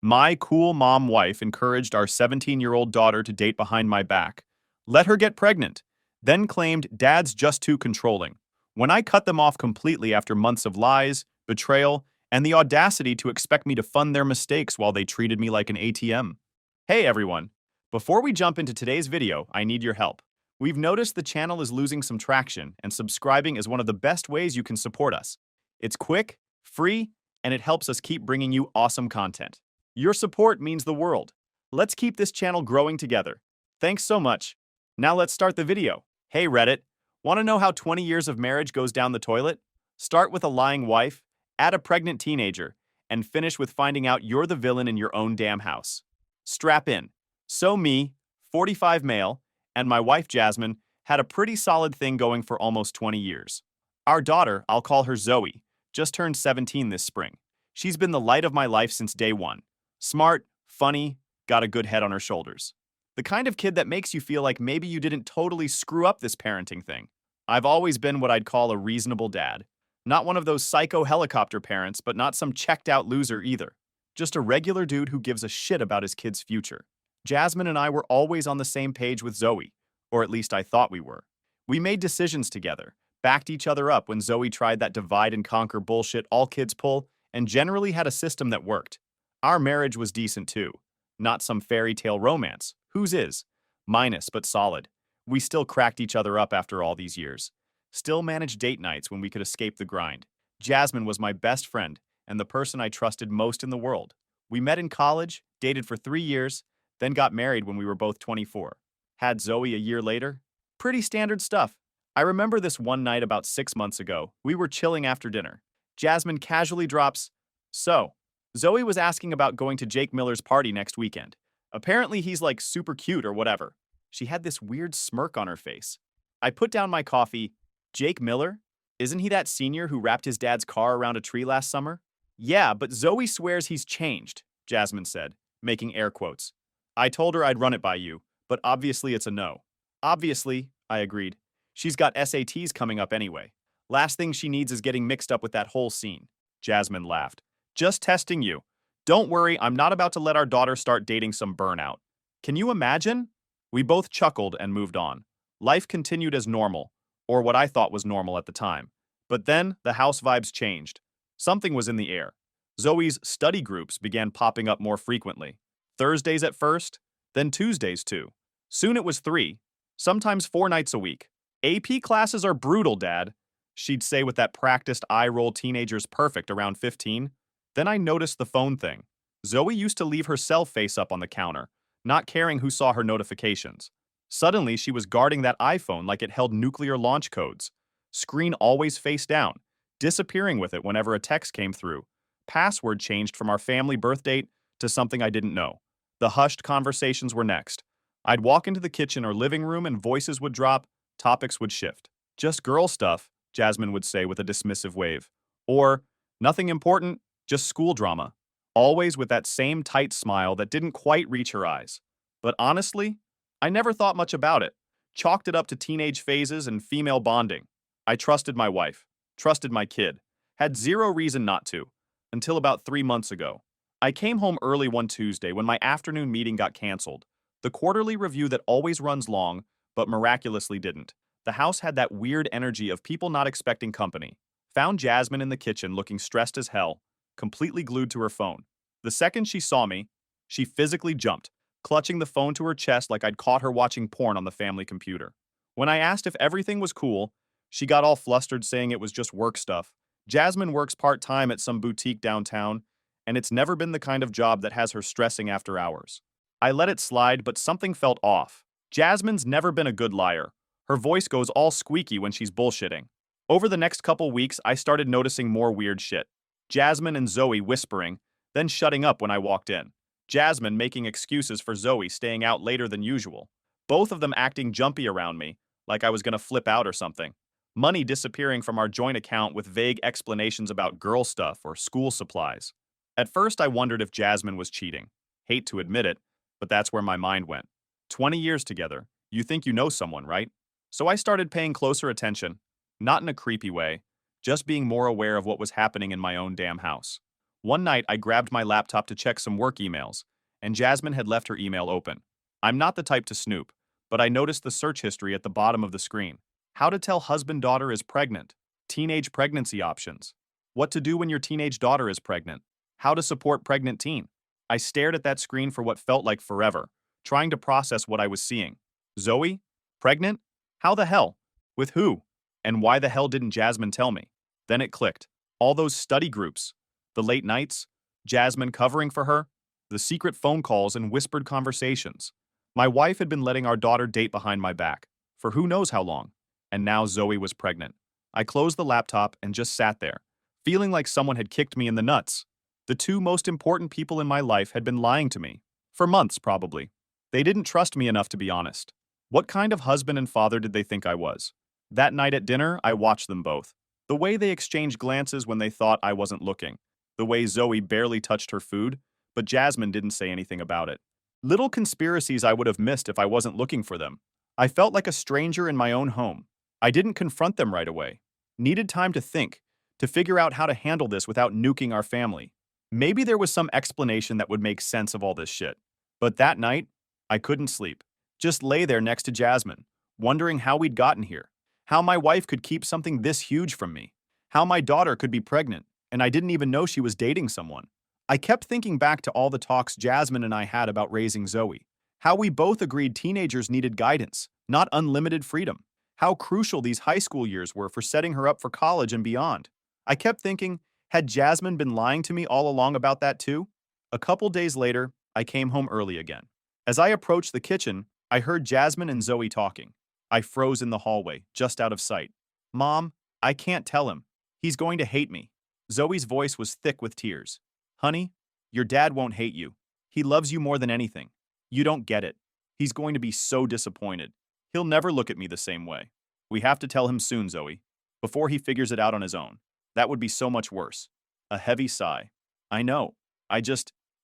My cool mom wife encouraged our 17-year-old daughter to date behind my back, let her get pregnant, then claimed dad's just too controlling. When I cut them off completely after months of lies, betrayal, and the audacity to expect me to fund their mistakes while they treated me like an ATM. Hey everyone! Before we jump into today's video, I need your help. We've noticed the channel is losing some traction, and subscribing is one of the best ways you can support us. It's quick, free, and it helps us keep bringing you awesome content. Your support means the world. Let's keep this channel growing together. Thanks so much. Now let's start the video. Hey Reddit, want to know how 20 years of marriage goes down the toilet? Start with a lying wife, add a pregnant teenager, and finish with finding out you're the villain in your own damn house. Strap in. So me, 45 male, and my wife Jasmine had a pretty solid thing going for almost 20 years. Our daughter, I'll call her Zoe, just turned 17 this spring. She's been the light of my life since day one. Smart, funny, got a good head on her shoulders. The kind of kid that makes you feel like maybe you didn't totally screw up this parenting thing. I've always been what I'd call a reasonable dad. Not one of those psycho helicopter parents, but not some checked out loser either. Just a regular dude who gives a shit about his kid's future. Jasmine and I were always on the same page with Zoe, or at least I thought we were. We made decisions together, backed each other up when Zoe tried that divide and conquer bullshit all kids pull, and generally had a system that worked. Our marriage was decent too. Not some fairy tale romance. Whose is? Minus, but solid. We still cracked each other up after all these years. Still managed date nights when we could escape the grind. Jasmine was my best friend and the person I trusted most in the world. We met in college, dated for 3 years, then got married when we were both 24. Had Zoe a year later? Pretty standard stuff. I remember this one night about 6 months ago. We were chilling after dinner. Jasmine casually drops, "So, Zoe was asking about going to Jake Miller's party next weekend. Apparently he's like super cute or whatever." She had this weird smirk on her face. I put down my coffee. Jake Miller? Isn't he that senior who wrapped his dad's car around a tree last summer? Yeah, but Zoe swears he's changed, Jasmine said, making air quotes. I told her I'd run it by you, but obviously it's a no. Obviously, I agreed. She's got SATs coming up anyway. Last thing she needs is getting mixed up with that whole scene. Jasmine laughed. Just testing you. Don't worry, I'm not about to let our daughter start dating some burnout. Can you imagine? We both chuckled and moved on. Life continued as normal, or what I thought was normal at the time. But then, the house vibes changed. Something was in the air. Zoe's study groups began popping up more frequently. Thursdays at first, then Tuesdays too. Soon it was 3, sometimes 4 nights a week. AP classes are brutal, Dad, she'd say with that practiced eye-roll teenager's perfect around 15. Then I noticed the phone thing. Zoe used to leave her cell face up on the counter, not caring who saw her notifications. Suddenly, she was guarding that iPhone like it held nuclear launch codes. Screen always face down, disappearing with it whenever a text came through. Password changed from our family birth date to something I didn't know. The hushed conversations were next. I'd walk into the kitchen or living room and voices would drop, topics would shift. Just girl stuff, Jasmine would say with a dismissive wave. Or, nothing important, just school drama. Always with that same tight smile that didn't quite reach her eyes. But honestly, I never thought much about it. Chalked it up to teenage phases and female bonding. I trusted my wife, trusted my kid, had zero reason not to, until about 3 months ago. I came home early one Tuesday when my afternoon meeting got canceled. The quarterly review that always runs long, but miraculously didn't. The house had that weird energy of people not expecting company. Found Jasmine in the kitchen looking stressed as hell, completely glued to her phone. The second she saw me, she physically jumped, clutching the phone to her chest like I'd caught her watching porn on the family computer. When I asked if everything was cool, she got all flustered saying it was just work stuff. Jasmine works part-time at some boutique downtown, and it's never been the kind of job that has her stressing after hours. I let it slide, but something felt off. Jasmine's never been a good liar. Her voice goes all squeaky when she's bullshitting. Over the next couple weeks, I started noticing more weird shit. Jasmine and Zoe whispering, then shutting up when I walked in. Jasmine making excuses for Zoe staying out later than usual. Both of them acting jumpy around me, like I was gonna flip out or something. Money disappearing from our joint account with vague explanations about girl stuff or school supplies. At first, I wondered if Jasmine was cheating. Hate to admit it, but that's where my mind went. 20 years together. You think you know someone, right? So I started paying closer attention. Not in a creepy way, just being more aware of what was happening in my own damn house. One night, I grabbed my laptop to check some work emails, and Jasmine had left her email open. I'm not the type to snoop, but I noticed the search history at the bottom of the screen. How to tell husband-daughter is pregnant. Teenage pregnancy options. What to do when your teenage daughter is pregnant. How to support pregnant teen. I stared at that screen for what felt like forever, trying to process what I was seeing. Zoe? Pregnant? How the hell? With who? And why the hell didn't Jasmine tell me? Then it clicked. All those study groups. The late nights. Jasmine covering for her. The secret phone calls and whispered conversations. My wife had been letting our daughter date behind my back, for who knows how long. And now Zoe was pregnant. I closed the laptop and just sat there, feeling like someone had kicked me in the nuts. The two most important people in my life had been lying to me. For months, probably. They didn't trust me enough to be honest. What kind of husband and father did they think I was? That night at dinner, I watched them both. The way they exchanged glances when they thought I wasn't looking. The way Zoe barely touched her food, but Jasmine didn't say anything about it. Little conspiracies I would have missed if I wasn't looking for them. I felt like a stranger in my own home. I didn't confront them right away. Needed time to think, to figure out how to handle this without nuking our family. Maybe there was some explanation that would make sense of all this shit. But that night, I couldn't sleep. Just lay there next to Jasmine, wondering how we'd gotten here. How my wife could keep something this huge from me. How my daughter could be pregnant, and I didn't even know she was dating someone. I kept thinking back to all the talks Jasmine and I had about raising Zoe. How we both agreed teenagers needed guidance, not unlimited freedom. How crucial these high school years were for setting her up for college and beyond. I kept thinking, had Jasmine been lying to me all along about that too? A couple days later, I came home early again. As I approached the kitchen, I heard Jasmine and Zoe talking. I froze in the hallway, just out of sight. Mom, I can't tell him. He's going to hate me. Zoe's voice was thick with tears. Honey, your dad won't hate you. He loves you more than anything. You don't get it. He's going to be so disappointed. He'll never look at me the same way. We have to tell him soon, Zoe, before he figures it out on his own. That would be so much worse. A heavy sigh. I know.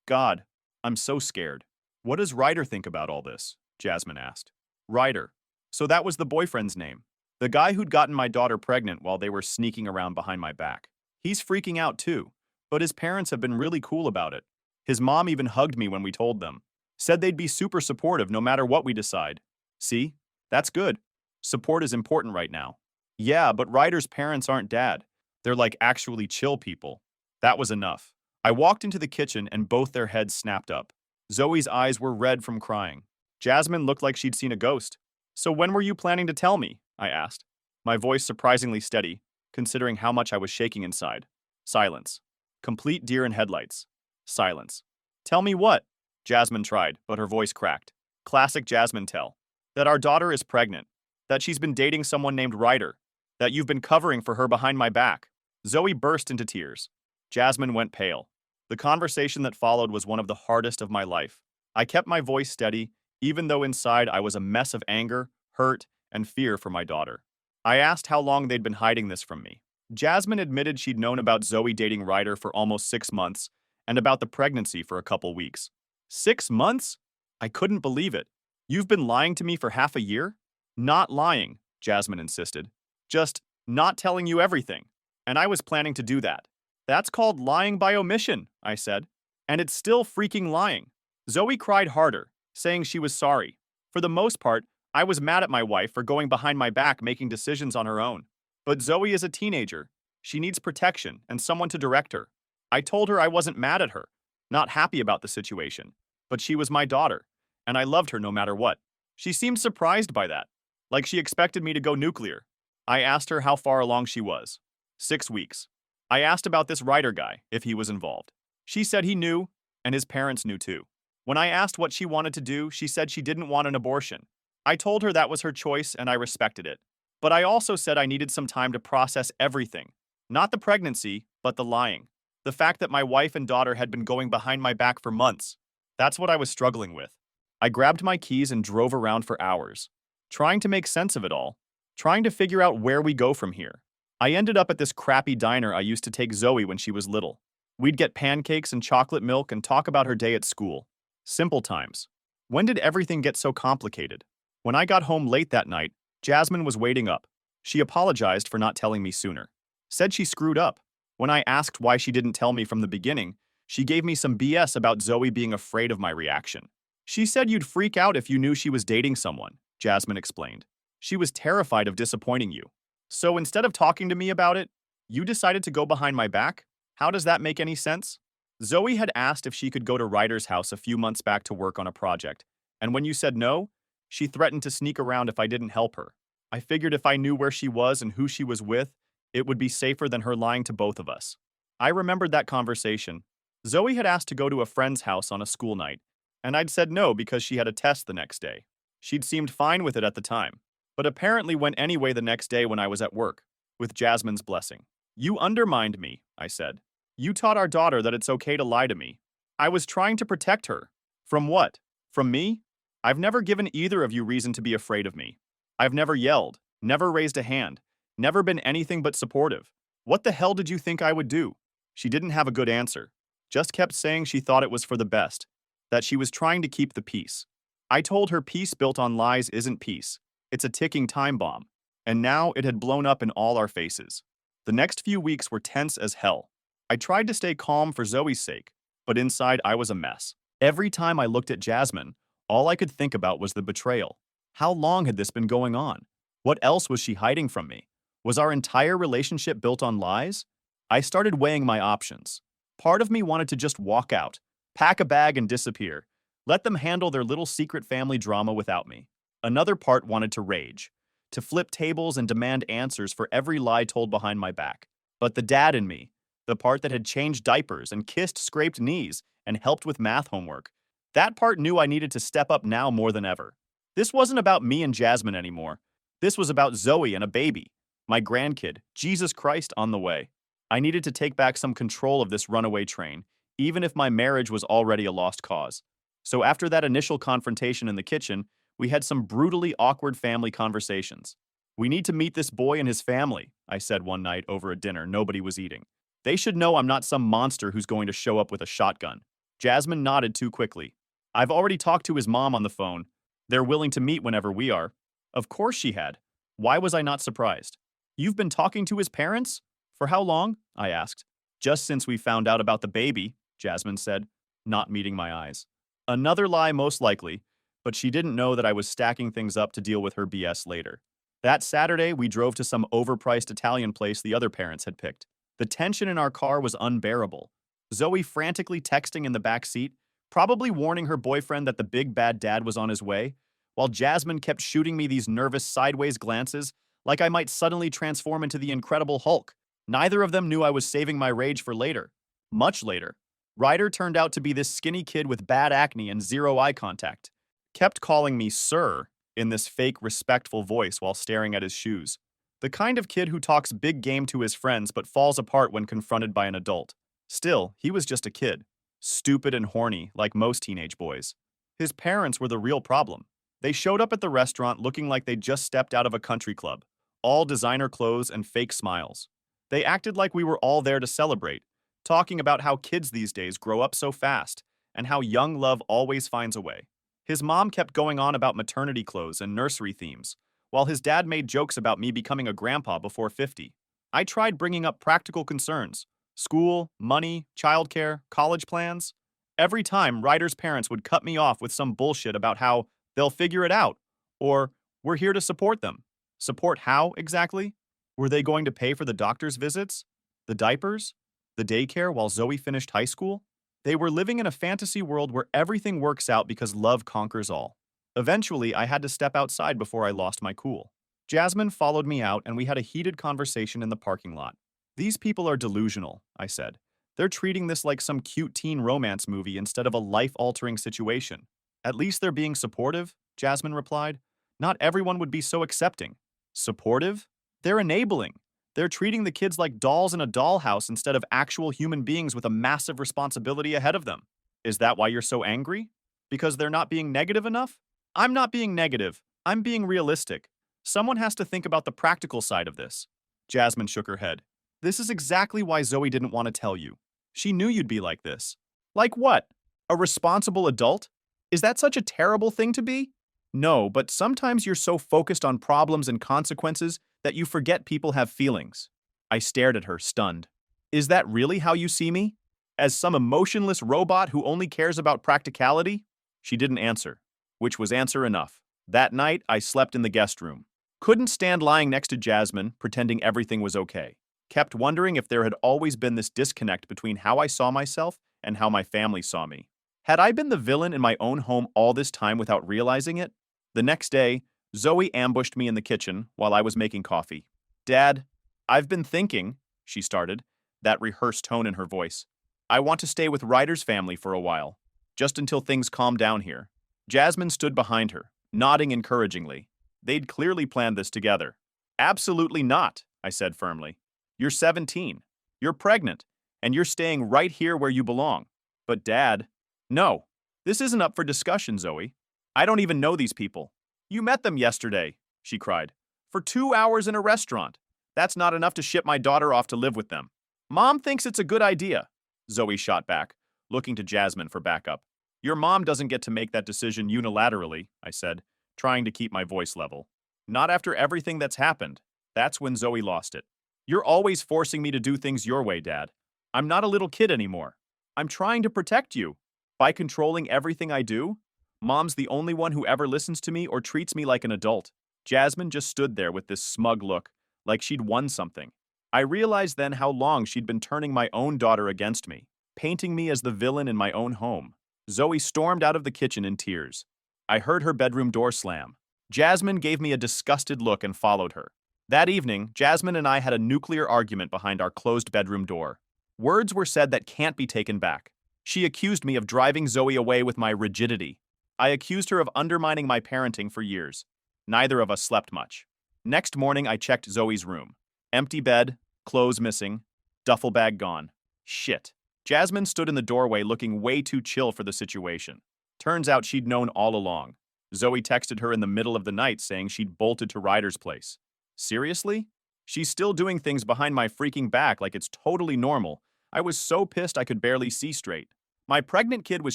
God, I'm so scared. What does Ryder think about all this? Jasmine asked. Ryder. So that was the boyfriend's name. The guy who'd gotten my daughter pregnant while they were sneaking around behind my back. He's freaking out too, but his parents have been really cool about it. His mom even hugged me when we told them. Said they'd be super supportive no matter what we decide. See? That's good. Support is important right now. Yeah, but Ryder's parents aren't dad. They're like actually chill people. That was enough. I walked into the kitchen and both their heads snapped up. Zoe's eyes were red from crying. Jasmine looked like she'd seen a ghost. So when were you planning to tell me? I asked. My voice surprisingly steady, considering how much I was shaking inside. Silence. Complete deer in headlights. Silence. Tell me what? Jasmine tried, but her voice cracked. Classic Jasmine tell. That our daughter is pregnant. That she's been dating someone named Ryder. That you've been covering for her behind my back. Zoe burst into tears. Jasmine went pale. The conversation that followed was one of the hardest of my life. I kept my voice steady, even though inside I was a mess of anger, hurt, and fear for my daughter. I asked how long they'd been hiding this from me. Jasmine admitted she'd known about Zoe dating Ryder for almost 6 months, and about the pregnancy for a couple weeks. 6 months? I couldn't believe it. You've been lying to me for half a year? Not lying, Jasmine insisted. Just not telling you everything. And I was planning to do that. That's called lying by omission, I said. And it's still freaking lying. Zoe cried harder, saying she was sorry. For the most part, I was mad at my wife for going behind my back making decisions on her own. But Zoe is a teenager. She needs protection and someone to direct her. I told her I wasn't mad at her, not happy about the situation. But she was my daughter, and I loved her no matter what. She seemed surprised by that, like she expected me to go nuclear. I asked her how far along she was. 6 weeks. I asked about this Ryder guy, if he was involved. She said he knew, and his parents knew too. When I asked what she wanted to do, she said she didn't want an abortion. I told her that was her choice and I respected it. But I also said I needed some time to process everything. Not the pregnancy, but the lying. The fact that my wife and daughter had been going behind my back for months. That's what I was struggling with. I grabbed my keys and drove around for hours, trying to make sense of it all, trying to figure out where we go from here. I ended up at this crappy diner I used to take Zoe when she was little. We'd get pancakes and chocolate milk and talk about her day at school. Simple times. When did everything get so complicated? When I got home late that night, Jasmine was waiting up. She apologized for not telling me sooner. Said she screwed up. When I asked why she didn't tell me from the beginning, she gave me some BS about Zoe being afraid of my reaction. She said you'd freak out if you knew she was dating someone, Jasmine explained. She was terrified of disappointing you. So instead of talking to me about it, you decided to go behind my back? How does that make any sense? Zoe had asked if she could go to Ryder's house a few months back to work on a project, and when you said no, she threatened to sneak around if I didn't help her. I figured if I knew where she was and who she was with, it would be safer than her lying to both of us. I remembered that conversation. Zoe had asked to go to a friend's house on a school night, and I'd said no because she had a test the next day. She'd seemed fine with it at the time, but apparently went anyway the next day when I was at work, with Jasmine's blessing. You undermined me, I said. You taught our daughter that it's okay to lie to me. I was trying to protect her. From what? From me? I've never given either of you reason to be afraid of me. I've never yelled, never raised a hand, never been anything but supportive. What the hell did you think I would do? She didn't have a good answer. Just kept saying she thought it was for the best, that she was trying to keep the peace. I told her peace built on lies isn't peace. It's a ticking time bomb. And now it had blown up in all our faces. The next few weeks were tense as hell. I tried to stay calm for Zoe's sake, but inside I was a mess. Every time I looked at Jasmine, all I could think about was the betrayal. How long had this been going on? What else was she hiding from me? Was our entire relationship built on lies? I started weighing my options. Part of me wanted to just walk out, pack a bag and disappear, let them handle their little secret family drama without me. Another part wanted to rage, to flip tables and demand answers for every lie told behind my back. But the dad in me, the part that had changed diapers and kissed scraped knees and helped with math homework, that part knew I needed to step up now more than ever. This wasn't about me and Jasmine anymore. This was about Zoe and a baby, my grandkid, Jesus Christ, on the way. I needed to take back some control of this runaway train, even if my marriage was already a lost cause. So after that initial confrontation in the kitchen, we had some brutally awkward family conversations. We need to meet this boy and his family, I said one night over a dinner nobody was eating. They should know I'm not some monster who's going to show up with a shotgun. Jasmine nodded too quickly. I've already talked to his mom on the phone. They're willing to meet whenever we are. Of course she had. Why was I not surprised? You've been talking to his parents? For how long? I asked. Just since we found out about the baby, Jasmine said, not meeting my eyes. Another lie most likely, but she didn't know that I was stacking things up to deal with her BS later. That Saturday, we drove to some overpriced Italian place the other parents had picked. The tension in our car was unbearable. Zoe frantically texting in the back seat, probably warning her boyfriend that the big bad dad was on his way, while Jasmine kept shooting me these nervous sideways glances like I might suddenly transform into the Incredible Hulk. Neither of them knew I was saving my rage for later. Much later. Ryder turned out to be this skinny kid with bad acne and zero eye contact. Kept calling me sir in this fake respectful voice while staring at his shoes. The kind of kid who talks big game to his friends but falls apart when confronted by an adult. Still, he was just a kid. Stupid and horny, like most teenage boys. His parents were the real problem. They showed up at the restaurant looking like they'd just stepped out of a country club. All designer clothes and fake smiles. They acted like we were all there to celebrate, talking about how kids these days grow up so fast and how young love always finds a way. His mom kept going on about maternity clothes and nursery themes, while his dad made jokes about me becoming a grandpa before 50. I tried bringing up practical concerns, school, money, childcare, college plans. Every time, Ryder's parents would cut me off with some bullshit about how they'll figure it out, or we're here to support them. Support how, exactly? Were they going to pay for the doctor's visits? The diapers? The daycare while Zoe finished high school? They were living in a fantasy world where everything works out because love conquers all. Eventually, I had to step outside before I lost my cool. Jasmine followed me out and we had a heated conversation in the parking lot. These people are delusional, I said. They're treating this like some cute teen romance movie instead of a life-altering situation. At least they're being supportive, Jasmine replied. Not everyone would be so accepting. Supportive? They're enabling. They're treating the kids like dolls in a dollhouse instead of actual human beings with a massive responsibility ahead of them. Is that why you're so angry? Because they're not being negative enough? I'm not being negative. I'm being realistic. Someone has to think about the practical side of this. Jasmine shook her head. This is exactly why Zoe didn't want to tell you. She knew you'd be like this. Like what? A responsible adult? Is that such a terrible thing to be? No, but sometimes you're so focused on problems and consequences that you forget people have feelings. I stared at her, stunned. Is that really how you see me? As some emotionless robot who only cares about practicality? She didn't answer, which was answer enough. That night, I slept in the guest room. Couldn't stand lying next to Jasmine, pretending everything was okay. Kept wondering if there had always been this disconnect between how I saw myself and how my family saw me. Had I been the villain in my own home all this time without realizing it? The next day, Zoe ambushed me in the kitchen while I was making coffee. Dad, I've been thinking, she started, that rehearsed tone in her voice. I want to stay with Ryder's family for a while, just until things calm down here. Jasmine stood behind her, nodding encouragingly. They'd clearly planned this together. Absolutely not, I said firmly. You're 17. You're pregnant, and you're staying right here where you belong. But Dad, no, this isn't up for discussion, Zoe. I don't even know these people. You met them yesterday, she cried. For 2 hours in a restaurant. That's not enough to ship my daughter off to live with them. Mom thinks it's a good idea, Zoe shot back, looking to Jasmine for backup. Your mom doesn't get to make that decision unilaterally, I said, trying to keep my voice level. Not after everything that's happened. That's when Zoe lost it. You're always forcing me to do things your way, Dad. I'm not a little kid anymore. I'm trying to protect you. By controlling everything I do, Mom's the only one who ever listens to me or treats me like an adult. Jasmine just stood there with this smug look, like she'd won something. I realized then how long she'd been turning my own daughter against me, painting me as the villain in my own home. Zoe stormed out of the kitchen in tears. I heard her bedroom door slam. Jasmine gave me a disgusted look and followed her. That evening, Jasmine and I had a nuclear argument behind our closed bedroom door. Words were said that can't be taken back. She accused me of driving Zoe away with my rigidity. I accused her of undermining my parenting for years. Neither of us slept much. Next morning, I checked Zoe's room. Empty bed, clothes missing, duffel bag gone. Shit. Jasmine stood in the doorway looking way too chill for the situation. Turns out she'd known all along. Zoe texted her in the middle of the night saying she'd bolted to Ryder's place. Seriously? She's still doing things behind my freaking back like it's totally normal. I was so pissed I could barely see straight. My pregnant kid was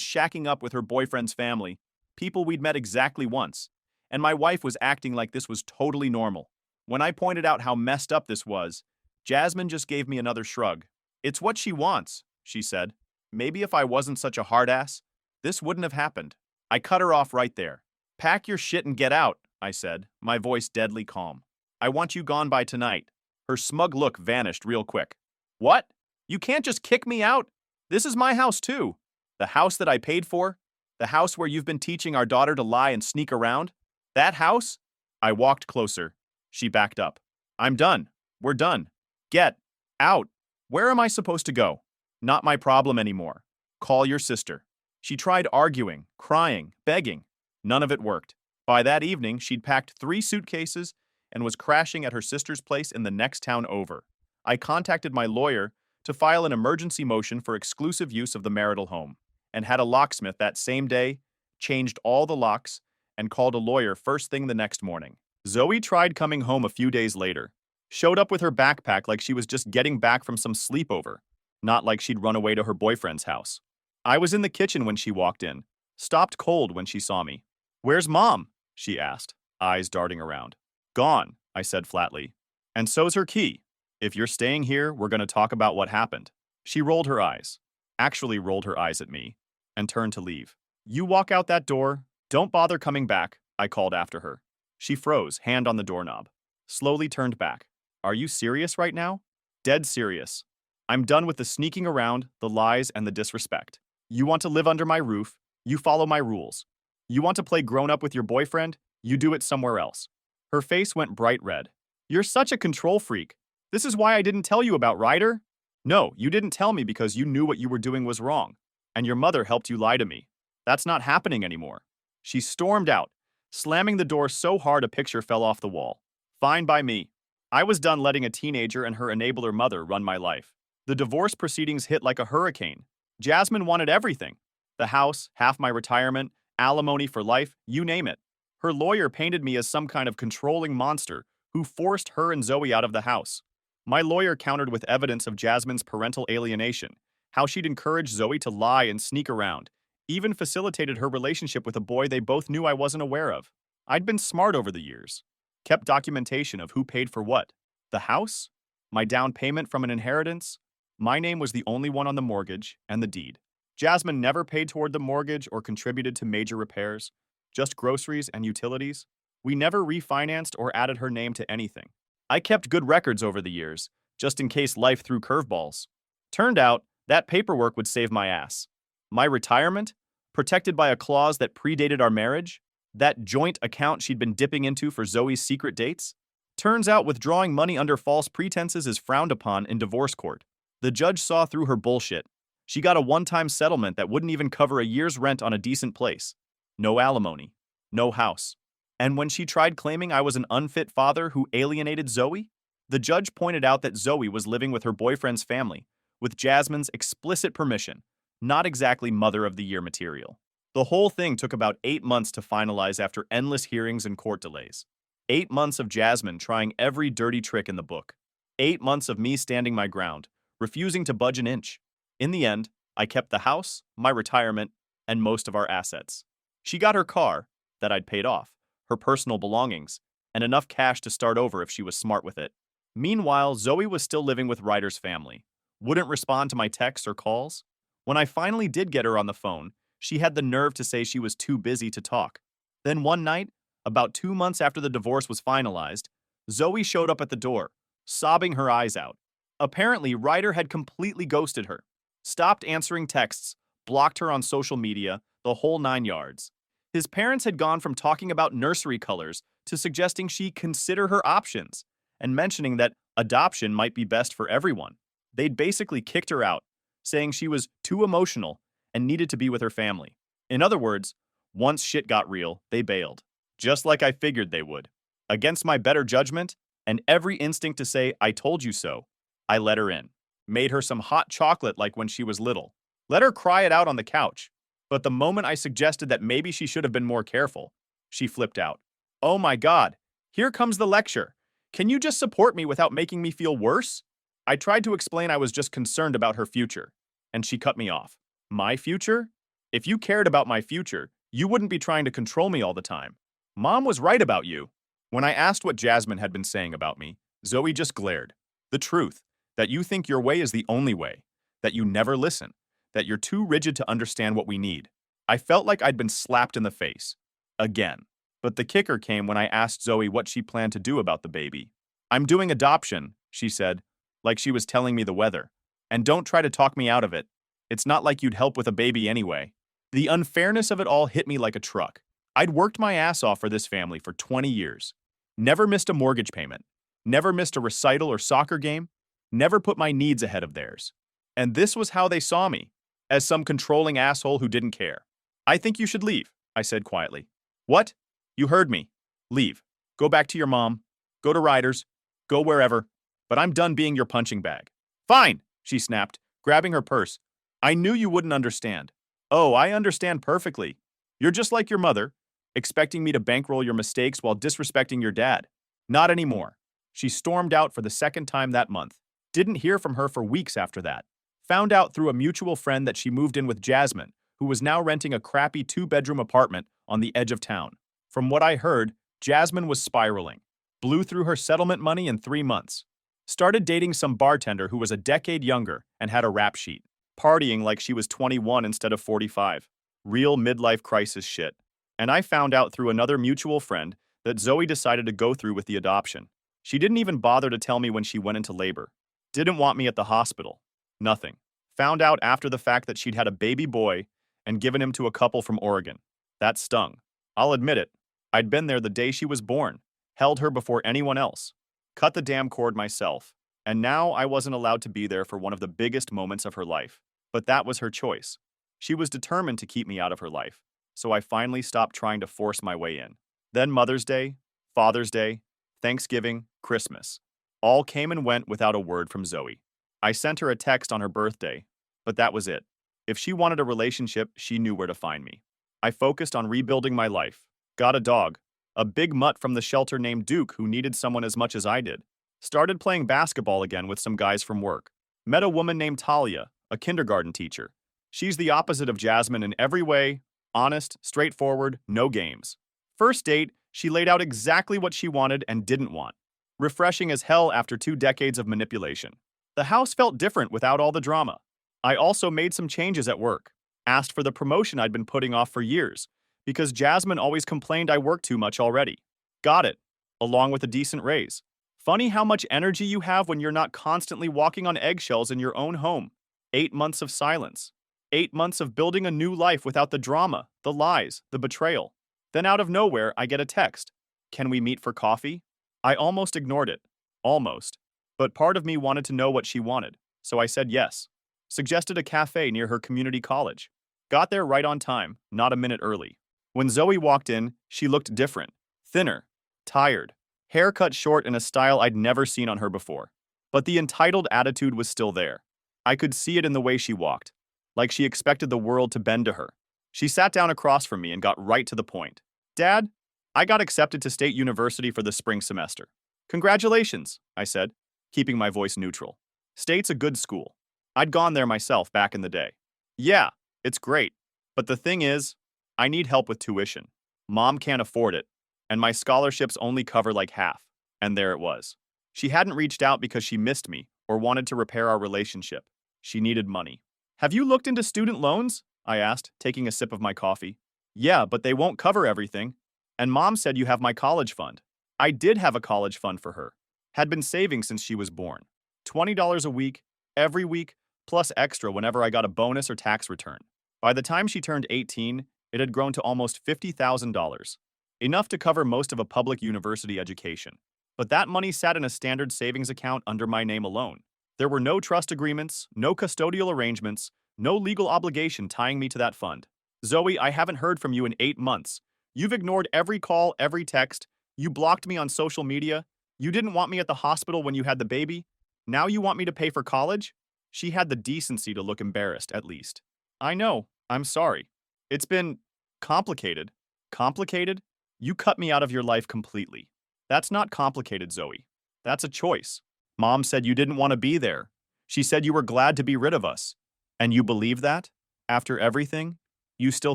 shacking up with her boyfriend's family, people we'd met exactly once, and my wife was acting like this was totally normal. When I pointed out how messed up this was, Jasmine just gave me another shrug. It's what she wants, she said. Maybe if I wasn't such a hard ass, this wouldn't have happened. I cut her off right there. Pack your shit and get out, I said, my voice deadly calm. I want you gone by tonight. Her smug look vanished real quick. What? You can't just kick me out? This is my house too. The house that I paid for? The house where you've been teaching our daughter to lie and sneak around? That house? I walked closer. She backed up. I'm done. We're done. Get out. Where am I supposed to go? Not my problem anymore. Call your sister. She tried arguing, crying, begging. None of it worked. By that evening, she'd packed 3 suitcases and was crashing at her sister's place in the next town over. I contacted my lawyer to file an emergency motion for exclusive use of the marital home, and had a locksmith that same day, changed all the locks, and called a lawyer first thing the next morning. Zoe tried coming home a few days later. Showed up with her backpack like she was just getting back from some sleepover, not like she'd run away to her boyfriend's house. I was in the kitchen when she walked in, stopped cold when she saw me. Where's Mom? She asked, eyes darting around. Gone, I said flatly. And so's her key. If you're staying here, we're going to talk about what happened. She rolled her eyes, actually rolled her eyes at me, and turned to leave. You walk out that door. Don't bother coming back, I called after her. She froze, hand on the doorknob. Slowly turned back. Are you serious right now? Dead serious. I'm done with the sneaking around, the lies, and the disrespect. You want to live under my roof, you follow my rules. You want to play grown-up with your boyfriend, you do it somewhere else. Her face went bright red. You're such a control freak. This is why I didn't tell you about Ryder? No, you didn't tell me because you knew what you were doing was wrong, and your mother helped you lie to me. That's not happening anymore. She stormed out, slamming the door so hard a picture fell off the wall. Fine by me. I was done letting a teenager and her enabler mother run my life. The divorce proceedings hit like a hurricane. Jasmine wanted everything. The house, half my retirement, alimony for life, you name it. Her lawyer painted me as some kind of controlling monster who forced her and Zoe out of the house. My lawyer countered with evidence of Jasmine's parental alienation, how she'd encouraged Zoe to lie and sneak around, even facilitated her relationship with a boy they both knew I wasn't aware of. I'd been smart over the years. Kept documentation of who paid for what. The house? My down payment from an inheritance? My name was the only one on the mortgage and the deed. Jasmine never paid toward the mortgage or contributed to major repairs, just groceries and utilities. We never refinanced or added her name to anything. I kept good records over the years, just in case life threw curveballs. Turned out, that paperwork would save my ass. My retirement, protected by a clause that predated our marriage, that joint account she'd been dipping into for Zoe's secret dates. Turns out withdrawing money under false pretenses is frowned upon in divorce court. The judge saw through her bullshit. She got a one-time settlement that wouldn't even cover a year's rent on a decent place. No alimony. No house. And when she tried claiming I was an unfit father who alienated Zoe, the judge pointed out that Zoe was living with her boyfriend's family, with Jasmine's explicit permission, not exactly Mother of the Year material. The whole thing took about 8 months to finalize after endless hearings and court delays. 8 months of Jasmine trying every dirty trick in the book. 8 months of me standing my ground, refusing to budge an inch. In the end, I kept the house, my retirement, and most of our assets. She got her car, that I'd paid off, her personal belongings, and enough cash to start over if she was smart with it. Meanwhile, Zoe was still living with Ryder's family. Wouldn't respond to my texts or calls. When I finally did get her on the phone, she had the nerve to say she was too busy to talk. Then one night, about 2 months after the divorce was finalized, Zoe showed up at the door, sobbing her eyes out. Apparently, Ryder had completely ghosted her, stopped answering texts, blocked her on social media, the whole 9 yards. His parents had gone from talking about nursery colors to suggesting she consider her options, and mentioning that adoption might be best for everyone. They'd basically kicked her out, saying she was too emotional and needed to be with her family. In other words, once shit got real, they bailed. Just like I figured they would. Against my better judgment, and every instinct to say, I told you so, I let her in. Made her some hot chocolate like when she was little. Let her cry it out on the couch. But the moment I suggested that maybe she should have been more careful, she flipped out. Oh my God, here comes the lecture. Can you just support me without making me feel worse? I tried to explain I was just concerned about her future, and she cut me off. My future? If you cared about my future, you wouldn't be trying to control me all the time. Mom was right about you. When I asked what Jasmine had been saying about me, Zoe just glared. The truth, that you think your way is the only way, that you never listen, that you're too rigid to understand what we need. I felt like I'd been slapped in the face. Again. But the kicker came when I asked Zoe what she planned to do about the baby. I'm doing adoption, she said, like she was telling me the weather. And don't try to talk me out of it. It's not like you'd help with a baby anyway. The unfairness of it all hit me like a truck. I'd worked my ass off for this family for 20 years. Never missed a mortgage payment. Never missed a recital or soccer game. Never put my needs ahead of theirs. And this was how they saw me, as some controlling asshole who didn't care. I think you should leave, I said quietly. What? You heard me. Leave. Go back to your mom. Go to Ryder's. Go wherever. But I'm done being your punching bag. Fine, she snapped, grabbing her purse. I knew you wouldn't understand. Oh, I understand perfectly. You're just like your mother, expecting me to bankroll your mistakes while disrespecting your dad. Not anymore. She stormed out for the second time that month. Didn't hear from her for weeks after that. Found out through a mutual friend that she moved in with Jasmine, who was now renting a crappy 2-bedroom apartment on the edge of town. From what I heard, Jasmine was spiraling. Blew through her settlement money in 3 months. Started dating some bartender who was a decade younger and had a rap sheet. Partying like she was 21 instead of 45. Real midlife crisis shit. And I found out through another mutual friend that Zoe decided to go through with the adoption. She didn't even bother to tell me when she went into labor. Didn't want me at the hospital. Nothing. Found out after the fact that she'd had a baby boy and given him to a couple from Oregon. That stung. I'll admit it. I'd been there the day she was born. Held her before anyone else. Cut the damn cord myself. And now I wasn't allowed to be there for one of the biggest moments of her life. But that was her choice. She was determined to keep me out of her life. So I finally stopped trying to force my way in. Then Mother's Day, Father's Day, Thanksgiving, Christmas. All came and went without a word from Zoe. I sent her a text on her birthday, but that was it. If she wanted a relationship, she knew where to find me. I focused on rebuilding my life. Got a dog. A big mutt from the shelter named Duke who needed someone as much as I did. Started playing basketball again with some guys from work. Met a woman named Talia, a kindergarten teacher. She's the opposite of Jasmine in every way. Honest, straightforward, no games. First date, she laid out exactly what she wanted and didn't want. Refreshing as hell after 2 decades of manipulation. The house felt different without all the drama. I also made some changes at work, asked for the promotion I'd been putting off for years, because Jasmine always complained I worked too much already. Got it, along with a decent raise. Funny how much energy you have when you're not constantly walking on eggshells in your own home. 8 months of silence. 8 months of building a new life without the drama, the lies, the betrayal. Then out of nowhere, I get a text. Can we meet for coffee? I almost ignored it. Almost. But part of me wanted to know what she wanted, so I said yes. Suggested a cafe near her community college. Got there right on time, not a minute early. When Zoe walked in, she looked different. Thinner. Tired. Hair cut short in a style I'd never seen on her before. But the entitled attitude was still there. I could see it in the way she walked, like she expected the world to bend to her. She sat down across from me and got right to the point. Dad, I got accepted to State University for the spring semester. Congratulations, I said, keeping my voice neutral. State's a good school. I'd gone there myself back in the day. Yeah, it's great. But the thing is, I need help with tuition. Mom can't afford it, and my scholarships only cover like half. And there it was. She hadn't reached out because she missed me or wanted to repair our relationship. She needed money. Have you looked into student loans? I asked, taking a sip of my coffee. Yeah, but they won't cover everything. And Mom said you have my college fund. I did have a college fund for her. Had been saving since she was born. $20 a week, every week, plus extra whenever I got a bonus or tax return. By the time she turned 18, it had grown to almost $50,000. Enough to cover most of a public university education. But that money sat in a standard savings account under my name alone. There were no trust agreements, no custodial arrangements, no legal obligation tying me to that fund. Zoe, I haven't heard from you in 8 months. You've ignored every call, every text. You blocked me on social media. You didn't want me at the hospital when you had the baby. Now you want me to pay for college? She had the decency to look embarrassed, at least. I know. I'm sorry. It's been complicated. Complicated? You cut me out of your life completely. That's not complicated, Zoe. That's a choice. Mom said you didn't want to be there. She said you were glad to be rid of us. And you believe that? After everything? You still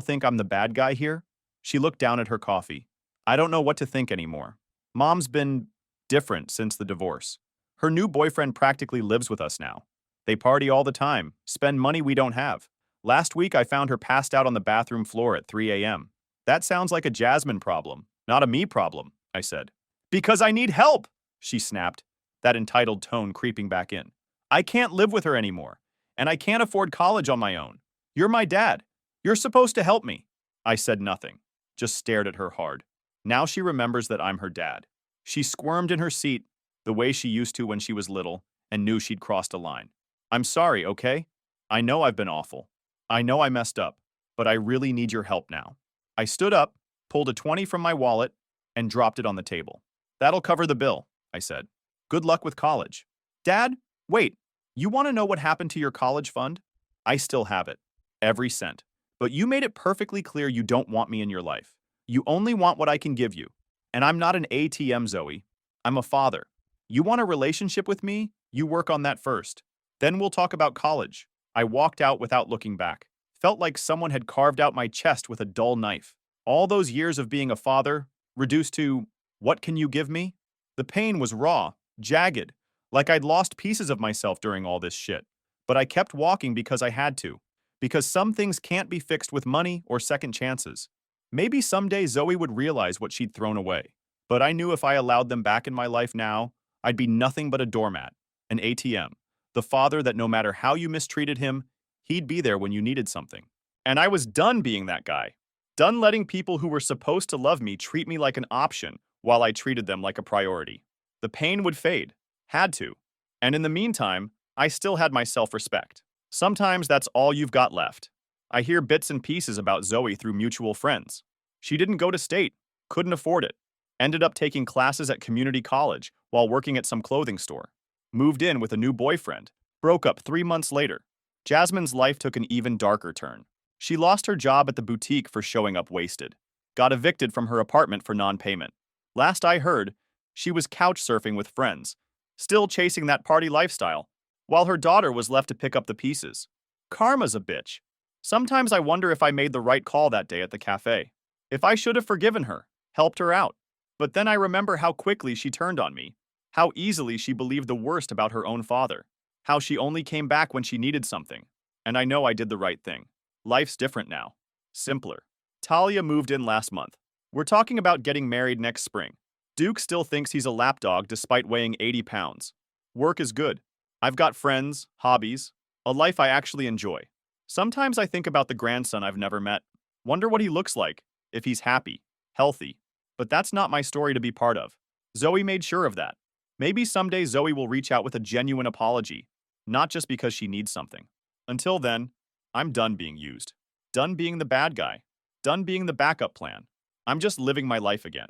think I'm the bad guy here? She looked down at her coffee. I don't know what to think anymore. Mom's been different since the divorce. Her new boyfriend practically lives with us now. They party all the time, spend money we don't have. Last week I found her passed out on the bathroom floor at 3 a.m. That sounds like a Jasmine problem, not a me problem, I said. Because I need help, she snapped, that entitled tone creeping back in. I can't live with her anymore, and I can't afford college on my own. You're my dad. You're supposed to help me. I said nothing, just stared at her hard. Now she remembers that I'm her dad. She squirmed in her seat the way she used to when she was little and knew she'd crossed a line. I'm sorry, okay? I know I've been awful. I know I messed up, but I really need your help now. I stood up, pulled a 20 from my wallet, and dropped it on the table. That'll cover the bill, I said. Good luck with college. Dad, wait, you want to know what happened to your college fund? I still have it. Every cent. But you made it perfectly clear you don't want me in your life. You only want what I can give you. And I'm not an ATM, Zoe. I'm a father. You want a relationship with me? You work on that first. Then we'll talk about college. I walked out without looking back. Felt like someone had carved out my chest with a dull knife. All those years of being a father, reduced to, what can you give me? The pain was raw, jagged, like I'd lost pieces of myself during all this shit. But I kept walking because I had to. Because some things can't be fixed with money or second chances. Maybe someday Zoe would realize what she'd thrown away. But I knew if I allowed them back in my life now, I'd be nothing but a doormat, an ATM, the father that no matter how you mistreated him, he'd be there when you needed something. And I was done being that guy. Done letting people who were supposed to love me treat me like an option while I treated them like a priority. The pain would fade. Had to. And in the meantime, I still had my self-respect. Sometimes that's all you've got left. I hear bits and pieces about Zoe through mutual friends. She didn't go to state, couldn't afford it, ended up taking classes at community college while working at some clothing store. Moved in with a new boyfriend, broke up 3 months later. Jasmine's life took an even darker turn. She lost her job at the boutique for showing up wasted. Got evicted from her apartment for non-payment. Last I heard, she was couch surfing with friends, still chasing that party lifestyle, while her daughter was left to pick up the pieces. Karma's a bitch. Sometimes I wonder if I made the right call that day at the cafe. If I should have forgiven her, helped her out. But then I remember how quickly she turned on me, how easily she believed the worst about her own father, How she only came back when she needed something. And I know I did the right thing. Life's different now. Simpler. Talia moved in last month. We're talking about getting married next spring. Duke still thinks he's a lapdog despite weighing 80 pounds. Work is good. I've got friends, hobbies, a life I actually enjoy. Sometimes I think about the grandson I've never met. Wonder what he looks like, if he's happy, healthy. But that's not my story to be part of. Zoe made sure of that. Maybe someday Zoe will reach out with a genuine apology, not just because she needs something. Until then, I'm done being used. Done being the bad guy. Done being the backup plan. I'm just living my life again.